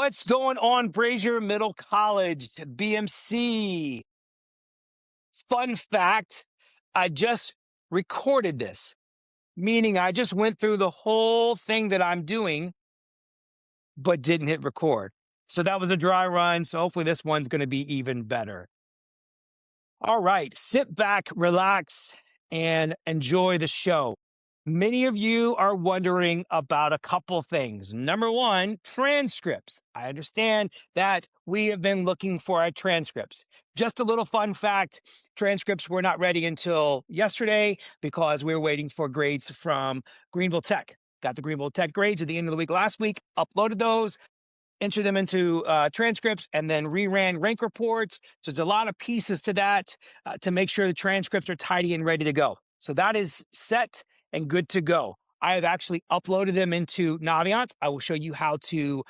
What's going on, Brazier Middle College, BMC? Fun fact, I just recorded this, meaning I just went through the whole thing that I'm doing, but didn't hit record. So that was a dry run. So hopefully this one's going to be even better. All right, sit back, relax, and enjoy the show. Many of you are wondering about a couple things. Number one, transcripts. I understand that we have been looking for our transcripts. Just a little fun fact, transcripts were not ready until yesterday because we were waiting for grades from Greenville Tech. Got the Greenville Tech grades at the end of the week last week, uploaded those, entered them into transcripts, and then reran rank reports. So there's a lot of pieces to that to make sure the transcripts are tidy and ready to go. So that is set and good to go. I have actually uploaded them into Naviance. I will show you how to,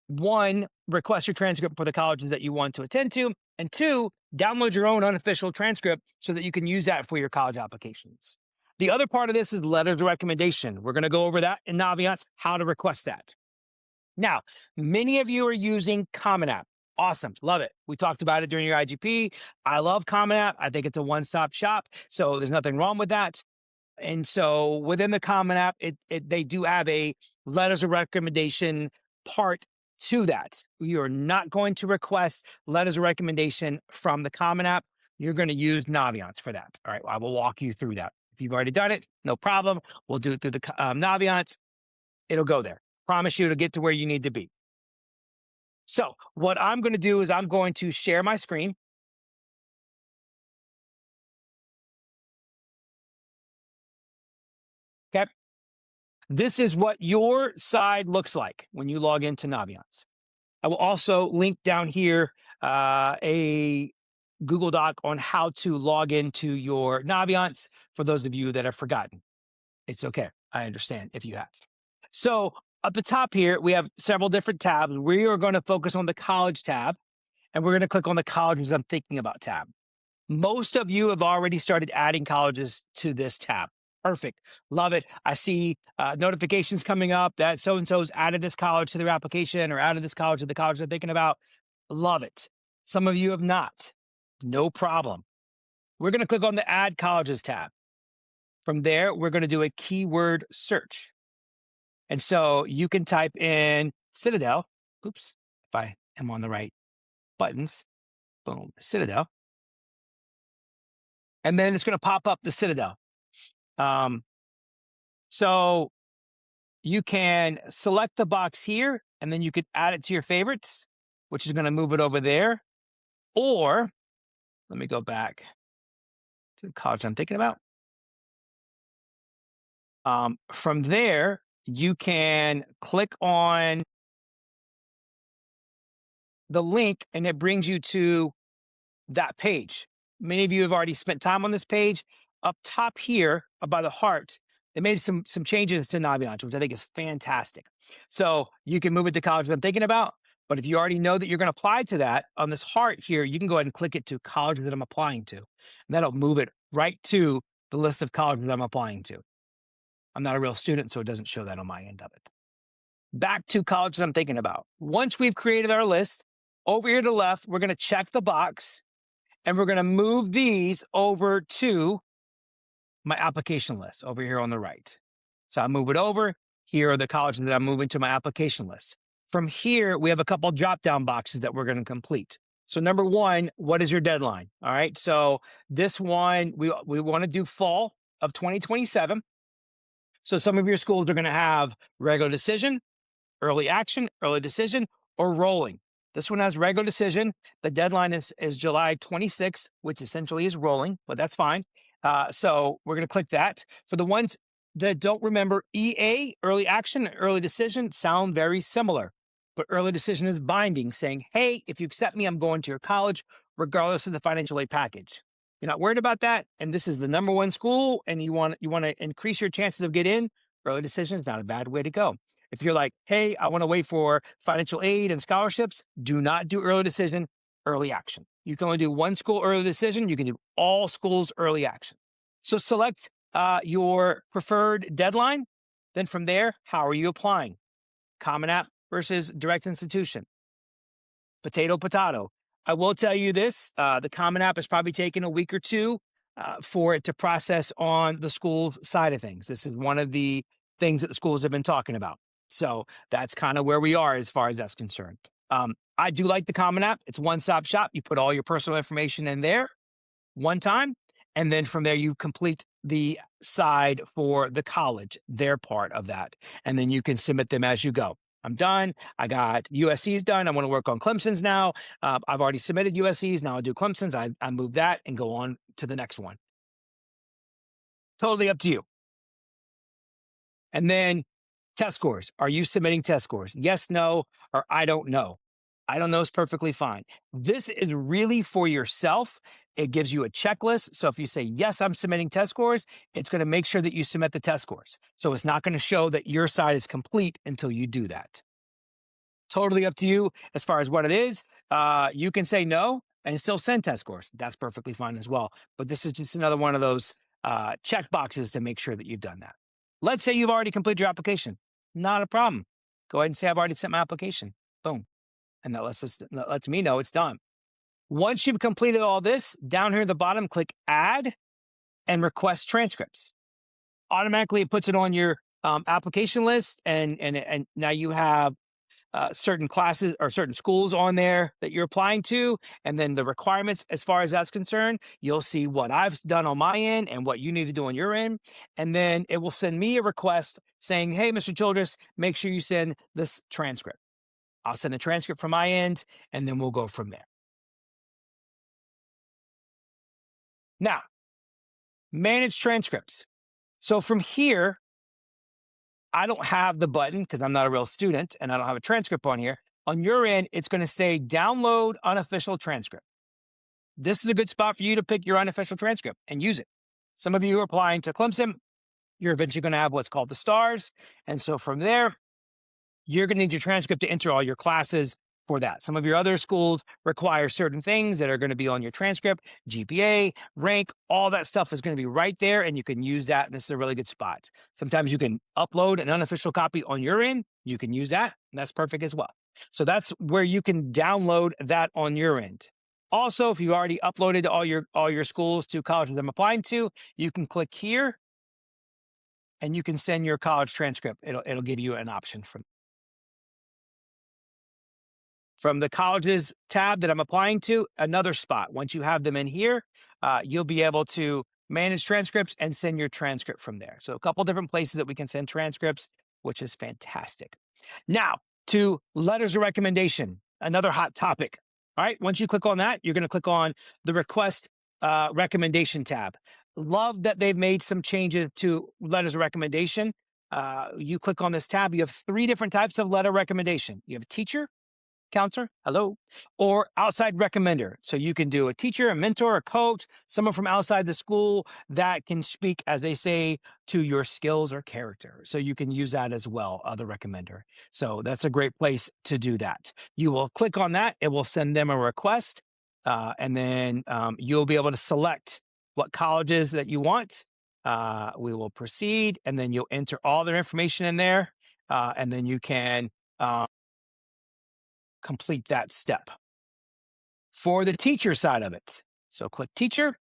one, request your transcript for the colleges that you want to attend to, and two, download your own unofficial transcript so that you can use that for your college applications. The other part of this is letters of recommendation. We're going to go over that in Naviance, how to request that. Now, many of you are using Common App. Awesome. Love it. We talked about it during your IGP. I love Common App. I think it's a one-stop shop. So there's nothing wrong with that. And so within the Common App, they do have a letters of recommendation part to that. You're not going to request letters of recommendation from the Common App. You're going to use Naviance for that. All right. I will walk you through that. If you've already done it, no problem. We'll do it through the Naviance. It'll go there. Promise you to get to where you need to be. So what I'm going to do is I'm going to share my screen. Okay. This is what your side looks like when you log into Naviance. I will also link down here a Google Doc on how to log into your Naviance for those of you that have forgotten. It's okay. I understand if you have. So up the top here, we have several different tabs. We are going to focus on the college tab, and we're going to click on the colleges I'm thinking about tab. Most of you have already started adding colleges to this tab. Perfect. Love it. I see notifications coming up that so-and-so's added this college to their application or added this college to the college they're thinking about. Love it. Some of you have not. No problem. We're going to click on the Add Colleges tab. From there, we're going to do a keyword search. And so you can type in Citadel. Oops, if I am on the right buttons. Boom, Citadel. And then it's going to pop up the Citadel. So you can select the box here, and then you could add it to your favorites, which is going to move it over there. Or, let me go back to the college I'm thinking about. From there, you can click on the link, and it brings you to that page. Many of you have already spent time on this page. Up top here, by the heart, they made some changes to Naviance, which I think is fantastic. So you can move it to college I'm thinking about, but if you already know that you're going to apply to that, on this heart here, you can go ahead and click it to colleges that I'm applying to. And that'll move it right to the list of colleges I'm applying to. I'm not a real student, so it doesn't show that on my end of it. Back to colleges I'm thinking about. Once we've created our list, over here to the left, we're going to check the box, and we're going to move these over to my application list over here on the right. So I move it over. Here are the colleges that I'm moving to my application list. From here, we have a couple drop-down boxes that we're going to complete. So number one, what is your deadline? All right. So this one, we want to do fall of 2027. So some of your schools are going to have regular decision, early action, early decision, or rolling. This one has regular decision. The deadline is July 26th, which essentially is rolling, but that's fine. So we're going to click that. For the ones that don't remember, EA, early action, and early decision sound very similar. But early decision is binding, saying, hey, if you accept me, I'm going to your college, regardless of the financial aid package. You're not worried about that, and this is the number one school, and you want to increase your chances of getting in, early decision is not a bad way to go. If you're like, hey, I want to wait for financial aid and scholarships, do not do early decision, early action. You can only do one school early decision. You can do all schools early action. So select your preferred deadline. Then from there, how are you applying? Common App, versus direct institution. Potato, potato. I will tell you this: the Common App has probably taken a week or two for it to process on the school side of things. This is one of the things that the schools have been talking about. So that's kind of where we are as far as that's concerned. I do like the Common App. It's one stop shop. You put all your personal information in there one time. And then from there, you complete the side for the college, their part of that. And then you can submit them as you go. I'm done. I got USC's done. I want to work on Clemson's now. I've already submitted USC's. Now I'll do Clemson's. I move that and go on to the next one. Totally up to you. And then test scores. Are you submitting test scores? Yes, no, or I don't know. I don't know is perfectly fine. This is really for yourself. It gives you a checklist. So if you say, yes, I'm submitting test scores, it's going to make sure that you submit the test scores. So it's not going to show that your side is complete until you do that. Totally up to you as far as what it is. You can say no and still send test scores. That's perfectly fine as well. But this is just another one of those check boxes to make sure that you've done that. Let's say you've already completed your application. Not a problem. Go ahead and say, I've already sent my application. Boom. And that lets me know it's done. Once you've completed all this, down here at the bottom, click Add and Request Transcripts. Automatically, it puts it on your application list, and now you have certain classes or certain schools on there that you're applying to, and then the requirements as far as that's concerned. You'll see what I've done on my end and what you need to do on your end, and then it will send me a request saying, hey, Mr. Childress, make sure you send this transcript. I'll send the transcript from my end, and then we'll go from there. Now, manage transcripts. So from here, I don't have the button because I'm not a real student and I don't have a transcript on here. On your end, it's going to say download unofficial transcript. This is a good spot for you to pick your unofficial transcript and use it. Some of you are applying to Clemson. You're eventually going to have what's called the stars. And so from there, you're going to need your transcript to enter all your classes for that. Some of your other schools require certain things that are going to be on your transcript, GPA, rank, all that stuff is going to be right there, and you can use that. And this is a really good spot. Sometimes you can upload an unofficial copy on your end. You can use that, and that's perfect as well. So that's where you can download that on your end. Also, if you already uploaded all your schools to colleges I'm applying to, you can click here, and you can send your college transcript. It'll give you an option from the colleges tab that I'm applying to, another spot. Once you have them in here, you'll be able to manage transcripts and send your transcript from there. So a couple different places that we can send transcripts, which is fantastic. Now, to letters of recommendation, another hot topic. All right, once you click on that, you're going to click on the request recommendation tab. Love that they've made some changes to letters of recommendation. You click on this tab, you have 3 different types of letter recommendation. You have a teacher, counselor, hello, or outside recommender. So you can do a teacher, a mentor, a coach, someone from outside the school that can speak, as they say, to your skills or character. So you can use that as well, the recommender. So that's a great place to do that. You will click on that. It will send them a request. And then you'll be able to select what colleges that you want. We will proceed, and then you'll enter all their information in there. And then you can complete that step. For the teacher side of it, so click teacher,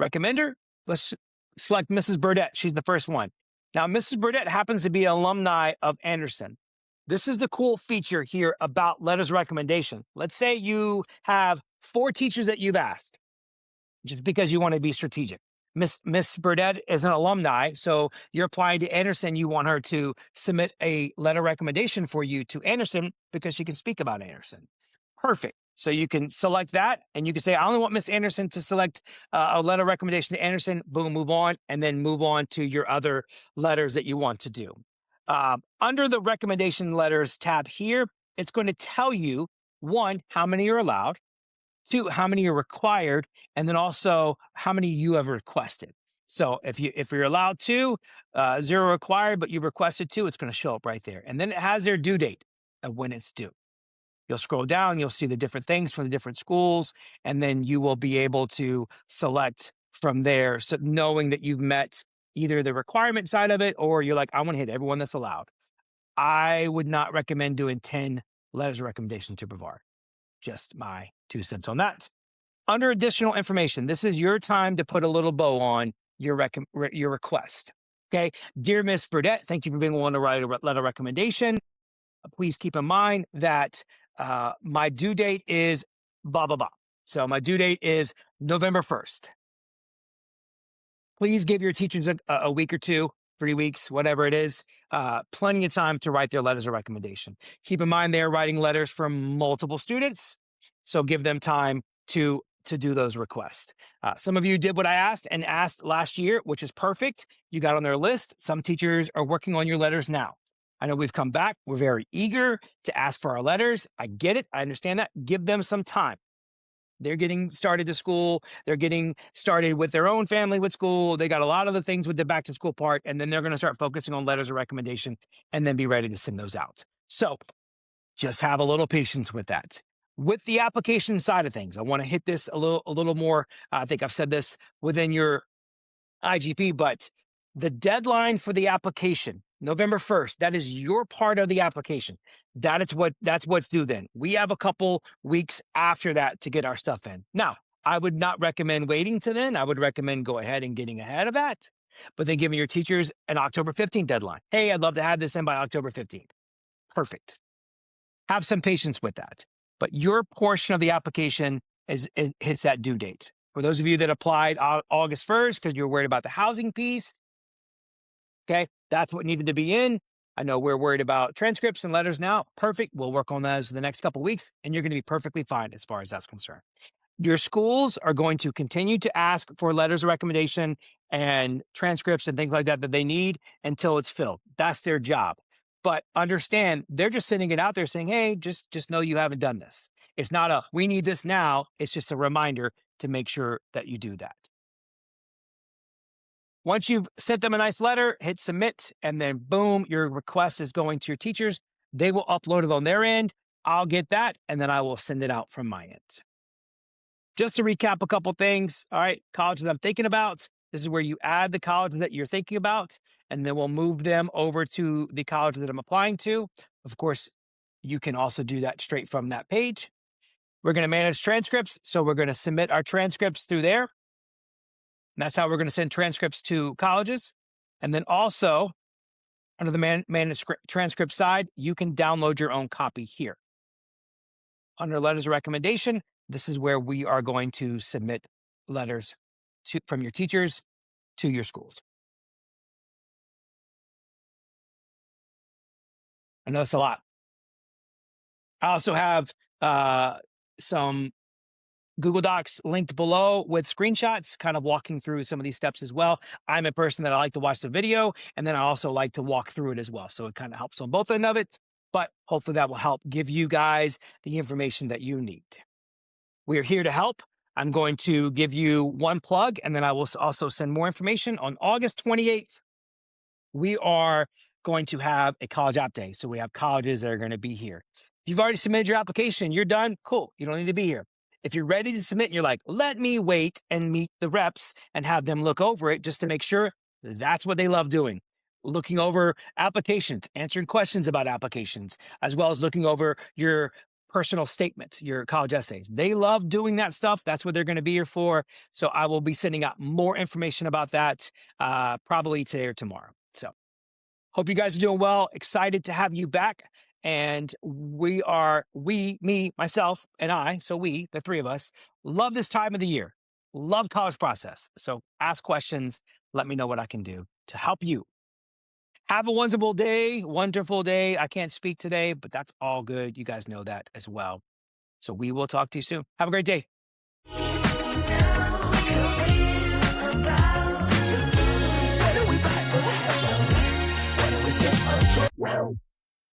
recommender. Let's select Mrs. Burdett. She's the first one. Now, Mrs. Burdett happens to be an alumni of Anderson. This is the cool feature here about letters of recommendation. Let's say you have 4 teachers that you've asked, just because you want to be strategic. Miss Burdett is an alumni, so you're applying to Anderson. You want her to submit a letter recommendation for you to Anderson because she can speak about Anderson. Perfect. So you can select that, and you can say, I only want Miss Anderson to select a letter recommendation to Anderson. Boom, move on, and then move on to your other letters that you want to do. Under the recommendation letters tab here, it's going to tell you, 1, how many are allowed, 2, how many are required, and then also how many you have requested. So if you're allowed 2, 0 required, but you requested 2, it's going to show up right there. And then it has their due date of when it's due. You'll scroll down, you'll see the different things from the different schools, and then you will be able to select from there, so knowing that you've met either the requirement side of it, or you're like, I want to hit everyone that's allowed. I would not recommend doing 10 letters of recommendation to Brevard. Just my 2 cents on that. Under additional information, this is your time to put a little bow on your request. Okay. Dear Miss Burdett, thank you for being willing to write a letter of recommendation. Please keep in mind that my due date is blah, blah, blah. So my due date is November 1st. Please give your teachers a week or two, 3 weeks, whatever it is, plenty of time to write their letters of recommendation. Keep in mind they're writing letters from multiple students, so give them time to do those requests. Some of you did what I asked and asked last year, which is perfect. You got on their list. Some teachers are working on your letters now. I know we've come back. We're very eager to ask for our letters. I get it. I understand that. Give them some time. They're getting started to school. They're getting started with their own family with school. They got a lot of the things with the back to school part, and then they're going to start focusing on letters of recommendation and then be ready to send those out. So just have a little patience with that. With the application side of things, I want to hit this a little more. I think I've said this within your IGP, but the deadline for the application, November 1st, that is your part of the application. That's what's due then. We have a couple weeks after that to get our stuff in. Now, I would not recommend waiting to then. I would recommend go ahead and getting ahead of that, but then giving your teachers an October 15th deadline. Hey, I'd love to have this in by October 15th. Perfect. Have some patience with that. But your portion of the application hits that due date. For those of you that applied August 1st because you're worried about the housing piece, okay, that's what needed to be in. I know we're worried about transcripts and letters now. Perfect. We'll work on those the next couple of weeks, and you're going to be perfectly fine as far as that's concerned. Your schools are going to continue to ask for letters of recommendation and transcripts and things like that they need until it's filled. That's their job. But understand, they're just sending it out there saying, hey, just know you haven't done this. It's not a, we need this now. It's just a reminder to make sure that you do that. Once you've sent them a nice letter, hit submit, and then boom, your request is going to your teachers. They will upload it on their end. I'll get that, and then I will send it out from my end. Just to recap a couple things. All right, colleges that I'm thinking about. This is where you add the colleges that you're thinking about, and then we'll move them over to the college that I'm applying to. Of course, you can also do that straight from that page. We're going to manage transcripts, so we're going to submit our transcripts through there. And that's how we're going to send transcripts to colleges. And then also, under the managed transcript side, you can download your own copy here. Under letters of recommendation, this is where we are going to submit letters from your teachers to your schools. I know it's a lot. I also have some Google Docs linked below with screenshots, kind of walking through some of these steps as well. I'm a person that I like to watch the video, and then I also like to walk through it as well. So it kind of helps on both ends of it, but hopefully that will help give you guys the information that you need. We are here to help. I'm going to give you one plug, and then I will also send more information. On August 28th, we are going to have a college app day. So we have colleges that are going to be here. If you've already submitted your application, you're done, cool. You don't need to be here. If you're ready to submit and you're like, let me wait and meet the reps and have them look over it just to make sure, that's what they love doing. Looking over applications, answering questions about applications, as well as looking over your personal statements, your college essays. They love doing that stuff. That's what they're going to be here for. So I will be sending out more information about that probably today or tomorrow. So hope you guys are doing well. Excited to have you back. And me, myself, and I, so we, the three of us, love this time of the year. Love college process. So ask questions. Let me know what I can do to help you. Have a wonderful day. I can't speak today, but that's all good. You guys know that as well. So we will talk to you soon. Have a great day.